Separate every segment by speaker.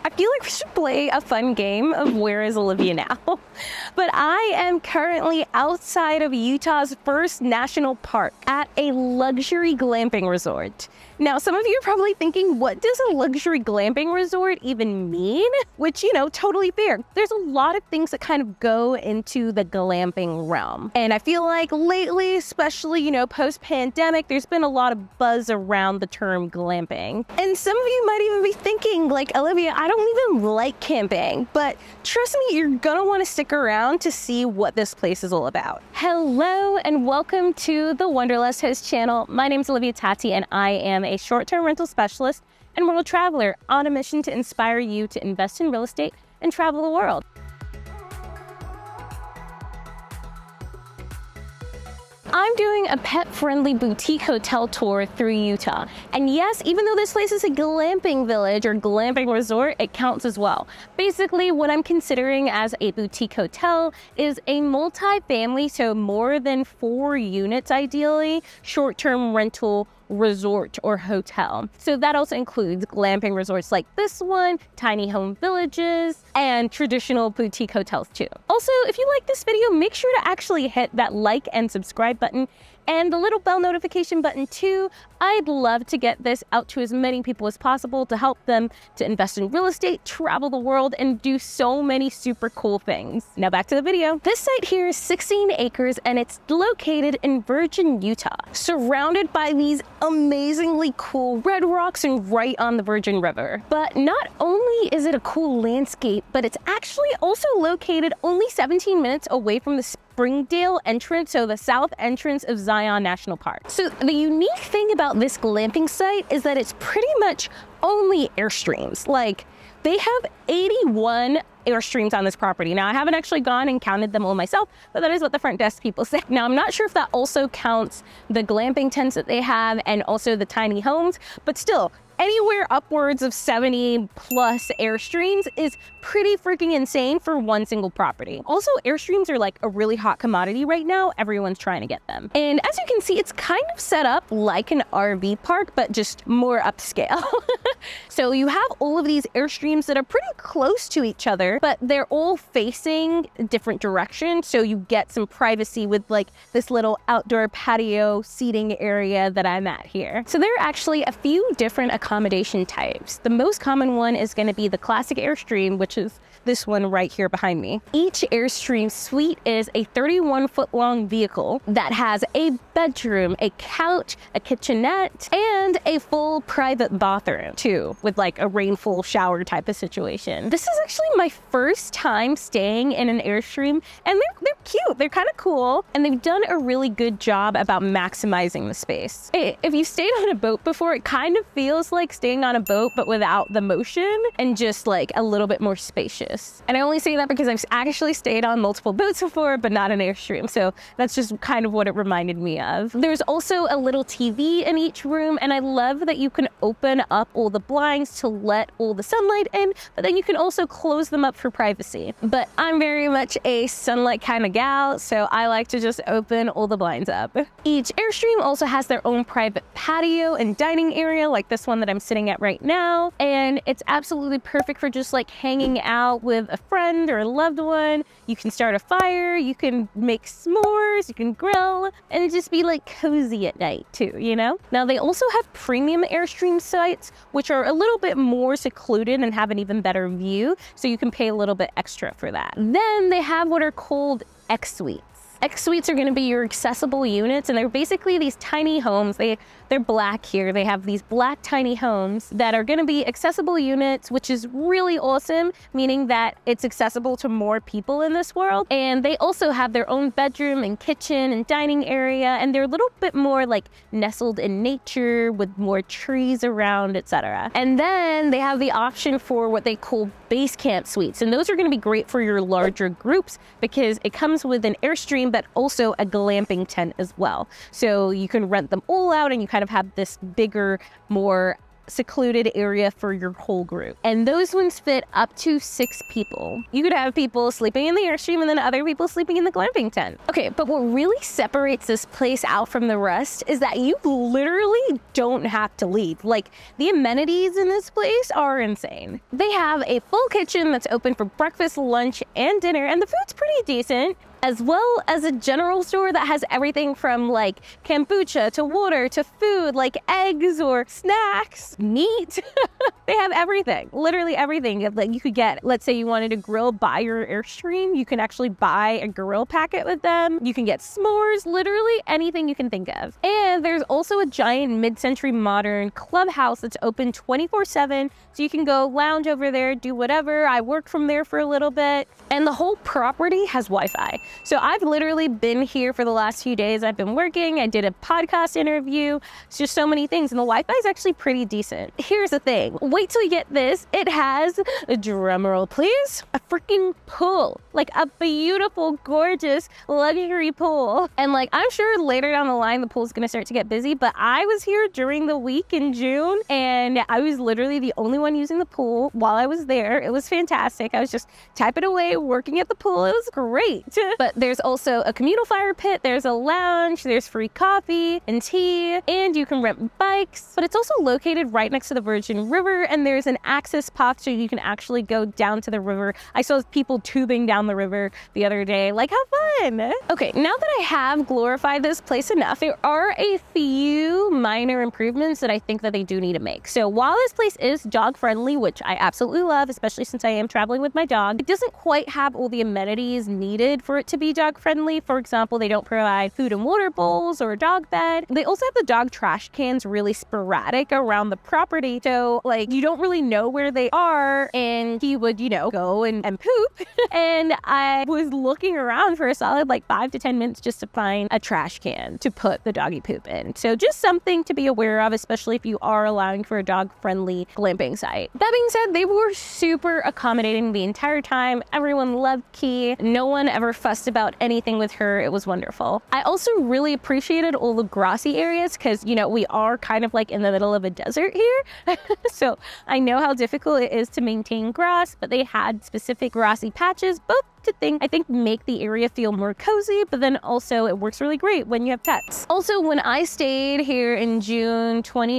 Speaker 1: I feel like we should play a fun game of where is Olivia now? But I am currently outside of Utah's first national park at a luxury glamping resort. Now, some of you are probably thinking, what does a luxury glamping resort even mean? Which, you know, totally fair. There's a lot of things that kind of go into the glamping realm. And I feel like lately, especially, you know, post-pandemic, there's been a lot of buzz around the term glamping. And some of you might even be thinking, like, Olivia, I don't even like camping, but trust me, you're gonna wanna stick around to see what this place is all about. Hello, and welcome to the Wanderlust host channel. My name is Olivia Tati, and I am a short-term rental specialist and world traveler on a mission to inspire you to invest in real estate and travel the world. I'm doing a pet-friendly boutique hotel tour through Utah. And yes, even though this place is a glamping village or glamping resort, it counts as well. Basically, what I'm considering as a boutique hotel is a multi-family, so more than 4 units ideally, short-term rental resort or hotel. So that also includes glamping resorts like this one, tiny home villages, and traditional boutique hotels too. Also, if you like this video, make sure to actually hit that like and subscribe button and the little bell notification button too. I'd love to get this out to as many people as possible to help them to invest in real estate, travel the world, and do so many super cool things. Now back to the video. This site here is 16 acres and it's located in Virgin, Utah, surrounded by these amazingly cool red rocks and right on the Virgin River. But not only is it a cool landscape, but it's actually also located only 17 minutes away from the Springdale entrance, so the south entrance of Zion National Park. So the unique thing about this glamping site is that it's pretty much only Airstreams. Like, they have 81 Airstreams on this property. Now, I haven't actually gone and counted them all myself, but that is what the front desk people say. Now, I'm not sure if that also counts the glamping tents that they have and also the tiny homes, but still, anywhere upwards of 70 plus Airstreams is pretty freaking insane for one single property. Also, Airstreams are like a really hot commodity right now. Everyone's trying to get them. And as you can see, it's kind of set up like an RV park, but just more upscale. So you have all of these Airstreams that are pretty close to each other, but they're all facing different directions. So you get some privacy with like this little outdoor patio seating area that I'm at here. So there are actually a few different accommodation types. The most common one is going to be the classic Airstream, which is this one right here behind me. Each Airstream suite is a 31-foot long vehicle that has a bedroom, a couch, a kitchenette, and a full private bathroom too, with like a rainfall shower type of situation. This is actually my first time staying in an Airstream, and they're cute. They're kind of cool, and they've done a really good job about maximizing the space. If you stayed on a boat before, it kind of feels like staying on a boat, but without the motion and just like a little bit more spacious. And I only say that because I've actually stayed on multiple boats before, but not an Airstream. So that's just kind of what it reminded me of. There's also a little TV in each room, and I love that you can open up all the blinds to let all the sunlight in, but then you can also close them up for privacy. But I'm very much a sunlight kind of gal, so I like to just open all the blinds up. Each Airstream also has their own private patio and dining area, like this one that I'm sitting at right now. And it's absolutely perfect for just like hanging out with a friend or a loved one. You can start a fire, you can make s'mores, you can grill, and just be like cozy at night too, you know? Now, they also have premium Airstream sites, which are a little bit more secluded and have an even better view, so you can pay a little bit extra for that. Then they have what are called X suites. X suites are going to be your accessible units, and they're basically these tiny homes. They're black here. They have these black tiny homes that are going to be accessible units, which is really awesome, meaning that it's accessible to more people in this world. And they also have their own bedroom and kitchen and dining area, and they're a little bit more like nestled in nature with more trees around, etc. And then they have the option for what they call base camp suites, and those are going to be great for your larger groups because it comes with an Airstream but also a glamping tent as well. So you can rent them all out and you kind of have this bigger, more secluded area for your whole group. And those ones fit up to 6 people. You could have people sleeping in the Airstream and then other people sleeping in the glamping tent. Okay, but what really separates this place out from the rest is that you literally don't have to leave. Like, the amenities in this place are insane. They have a full kitchen that's open for breakfast, lunch, and dinner, and the food's pretty decent, as well as a general store that has everything from like kombucha to water to food, like eggs or snacks, meat. They have everything, literally everything. Like, you could get, let's say you wanted to grill by your Airstream, you can actually buy a grill packet with them. You can get s'mores, literally anything you can think of. And there's also a giant mid-century modern clubhouse that's open 24/7, so you can go lounge over there, do whatever. I worked from there for a little bit, and the whole property has Wi-Fi. So I've literally been here for the last few days. I've been working, I did a podcast interview. It's just so many things, and the Wi-Fi is actually pretty decent. Here's the thing, wait till you get this. It has, a drum roll please, a freaking pool. Like a beautiful, gorgeous luxury pool. And like, I'm sure later down the line, the pool's gonna start to get busy, but I was here during the week in June, and I was literally the only one using the pool while I was there. It was fantastic. I was just typing away, working at the pool. It was great. But there's also a communal fire pit, there's a lounge, there's free coffee and tea, and you can rent bikes. But it's also located right next to the Virgin River, and there's an access path so you can actually go down to the river. I saw people tubing down the river the other day. Like, how fun! Okay, now that I have glorified this place enough, there are a few minor improvements that I think that they do need to make. So while this place is dog friendly, which I absolutely love, especially since I am traveling with my dog, it doesn't quite have all the amenities needed for it to be dog friendly. For example, they don't provide food and water bowls or a dog bed. They also have the dog trash cans really sporadic around the property. So like, you don't really know where they are, and he would, you know, go and poop. And I was looking around for a solid like 5 to 10 minutes just to find a trash can to put the doggy poop in. So just something to be aware of, especially if you are allowing for a dog friendly glamping site. That being said, they were super accommodating the entire time. Everyone loved Key. No one ever fussed about anything with her. It was wonderful. I also really appreciated all the grassy areas because, you know, we are kind of like in the middle of a desert here. So I know how difficult it is to maintain grass, but they had specific grassy patches, both to I think make the area feel more cozy, but then also it works really great when you have pets. Also, when I stayed here in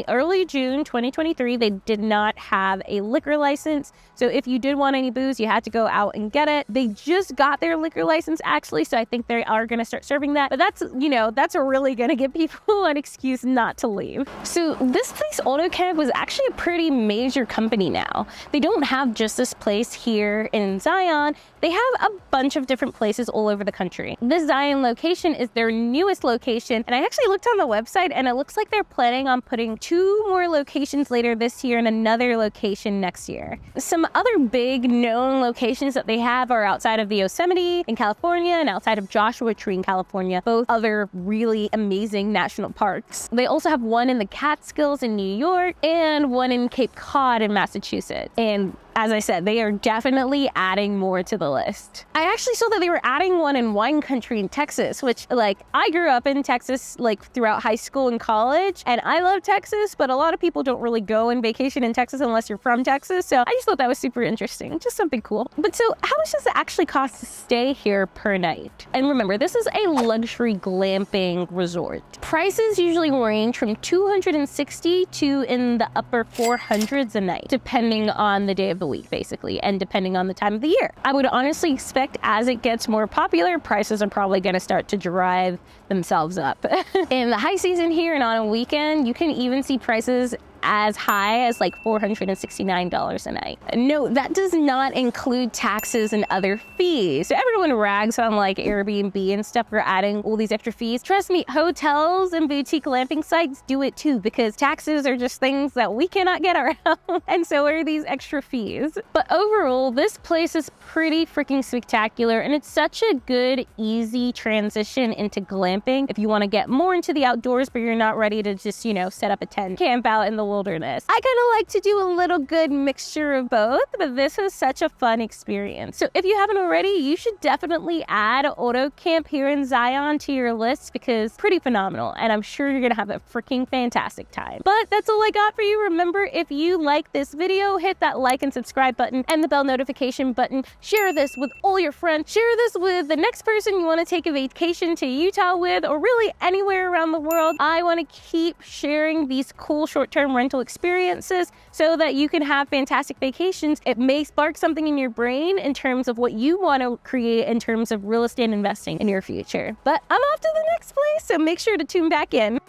Speaker 1: early June 2023, they did not have a liquor license. So if you did want any booze, you had to go out and get it. They just got their liquor license actually, so I think they are gonna start serving that. But that's, you know, that's really gonna give people an excuse not to leave. So this place, Autocamp, was actually a pretty major company now. They don't have just this place here in Zion. They have a bunch of different places all over the country. This Zion location is their newest location, and I actually looked on the website and it looks like they're planning on putting 2 more locations later this year and another location next year. Some other big known locations that they have are outside of the Yosemite in California and outside of Joshua Tree in California, both other really amazing national parks. They also have one in the Catskills in New York and one in Cape Cod in Massachusetts. And as I said, they are definitely adding more to the list. I actually saw that they were adding one in wine country in Texas, which, like, I grew up in Texas, like, throughout high school and college, and I love Texas, but a lot of people don't really go on vacation in Texas unless you're from Texas, so I just thought that was super interesting, just something cool. But so, how much does it actually cost to stay here per night? And remember, this is a luxury glamping resort. Prices usually range from $260 to in the upper 400s a night, depending on the day of the week, basically, and depending on the time of the year. I would honestly expect as it gets more popular, prices are probably going to start to drive themselves up. In the high season here and on a weekend, you can even see prices as high as like $469 a night. No, that does not include taxes and other fees. So everyone rags on like Airbnb and stuff for adding all these extra fees. Trust me, hotels and boutique glamping sites do it too, because taxes are just things that we cannot get around, and so are these extra fees. But overall, this place is pretty freaking spectacular, and it's such a good, easy transition into glamping if you want to get more into the outdoors, but you're not ready to just, you know, set up a tent, camp out in the wilderness. I kind of like to do a little good mixture of both, but this was such a fun experience. So if you haven't already, you should definitely add Autocamp here in Zion to your list because it's pretty phenomenal, and I'm sure you're gonna have a freaking fantastic time. But that's all I got for you. Remember, if you like this video, hit that like and subscribe button and the bell notification button. Share this with all your friends. Share this with the next person you want to take a vacation to Utah with, or really anywhere around the world. I want to keep sharing these cool short-term rental experiences so that you can have fantastic vacations. It may spark something in your brain in terms of what you want to create in terms of real estate investing in your future. But I'm off to the next place, so make sure to tune back in.